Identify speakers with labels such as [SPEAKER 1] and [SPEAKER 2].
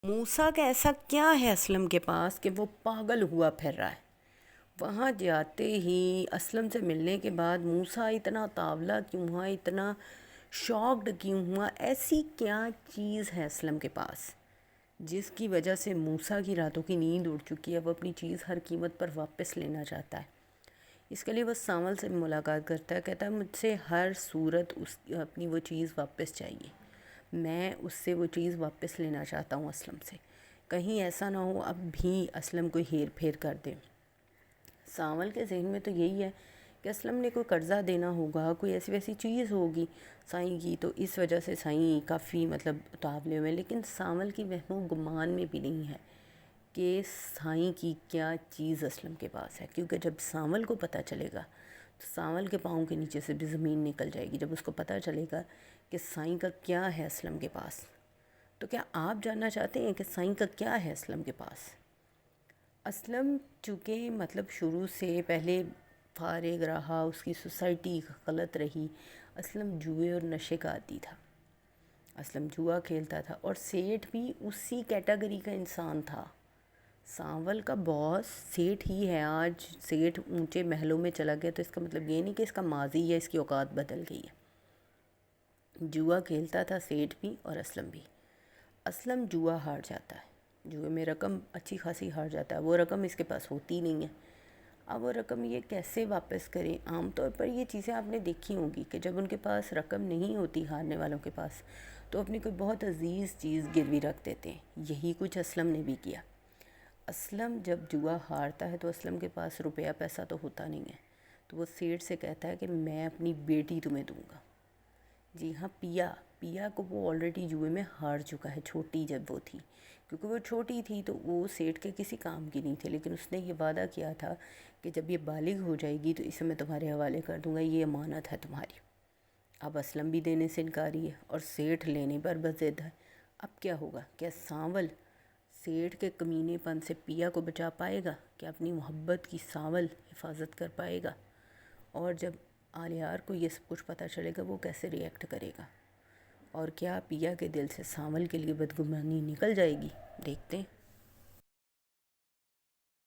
[SPEAKER 1] موسیٰ کا ایسا کیا ہے اسلم کے پاس کہ وہ پاگل ہوا پھر رہا ہے؟ وہاں جاتے ہی اسلم سے ملنے کے بعد موسیٰ اتنا تاولا کیوں ہوا، اتنا شاکڈ کیوں ہوا؟ ایسی کیا چیز ہے اسلم کے پاس جس کی وجہ سے موسیٰ کی راتوں کی نیند اڑ چکی ہے؟ وہ اپنی چیز ہر قیمت پر واپس لینا چاہتا ہے۔ اس کے لیے وہ سانول سے ملاقات کرتا ہے، کہتا ہے مجھ سے ہر صورت اپنی وہ چیز واپس چاہیے، میں اس سے وہ چیز واپس لینا چاہتا ہوں اسلم سے، کہیں ایسا نہ ہو اب بھی اسلم کوئی ہیر پھیر کر دے۔ سانول کے ذہن میں تو یہی ہے کہ اسلم نے کوئی قرضہ دینا ہوگا، کوئی ایسی ویسی چیز ہوگی سائیں کی، تو اس وجہ سے سائیں کافی اتاولے ہوئے ہیں، لیکن سانول کی وہم و گمان میں بھی نہیں ہے کہ سائیں کی کیا چیز اسلم کے پاس ہے، کیونکہ جب سانول کو پتہ چلے گا تو سانول کے پاؤں کے نیچے سے بھی زمین نکل جائے گی، جب اس کو پتہ چلے گا کہ سائیں کا کیا ہے اسلم کے پاس۔ تو کیا آپ جاننا چاہتے ہیں کہ سائیں کا کیا ہے اسلم کے پاس؟ اسلم چونکہ شروع سے پہلے فارغ رہا، اس کی سوسائٹی غلط رہی، اسلم جوئے اور نشے کا عادی تھا، اسلم جوا کھیلتا تھا، اور سیٹھ بھی اسی کیٹیگری کا انسان تھا۔ سانول کا باس سیٹھ ہی ہے، آج سیٹھ اونچے محلوں میں چلا گیا تو اس کا مطلب یہ نہیں کہ اس کا ماضی یا اس کی اوقات بدل گئی ہے۔ جوا کھیلتا تھا سیٹھ بھی اور اسلم بھی۔ اسلم جوا ہار جاتا ہے، جوئے میں رقم اچھی خاصی ہار جاتا ہے، وہ رقم اس کے پاس ہوتی نہیں ہے۔ اب وہ رقم یہ کیسے واپس کریں؟ عام طور پر یہ چیزیں آپ نے دیکھی ہوں گی کہ جب ان کے پاس رقم نہیں ہوتی ہارنے والوں کے پاس، تو اپنی کوئی بہت عزیز چیز گروی رکھ دیتے ہیں۔ یہی کچھ اسلم نے بھی کیا۔ اسلم جب جوا ہارتا ہے تو اسلم کے پاس روپیہ پیسہ تو ہوتا نہیں ہے، تو وہ سیٹھ سے کہتا ہے کہ میں اپنی بیٹی تمہیں دوں گا۔ جی ہاں، پیا کو وہ آلریڈی جوئے میں ہار چکا ہے، چھوٹی جب وہ تھی، کیونکہ وہ چھوٹی تھی تو وہ سیٹھ کے کسی کام کی نہیں تھی، لیکن اس نے یہ وعدہ کیا تھا کہ جب یہ بالغ ہو جائے گی تو اسے میں تمہارے حوالے کر دوں گا، یہ امانت ہے تمہاری۔ اب اسلم بھی دینے سے انکاری ہے اور سیٹھ لینے پر بضد ہے۔ اب کیا ہوگا؟ کیا سانول سیٹھ کے کمینے پن سے پیا کو بچا پائے گا؟ کیا اپنی محبت کی سانول حفاظت کر پائے گا؟ اور جب آلیار کو یہ سب کچھ پتہ چلے گا وہ کیسے ری ایکٹ کرے گا؟ اور کیا پیا کے دل سے سانول کے لیے بدگمانی نکل جائے گی؟ دیکھتے ہیں۔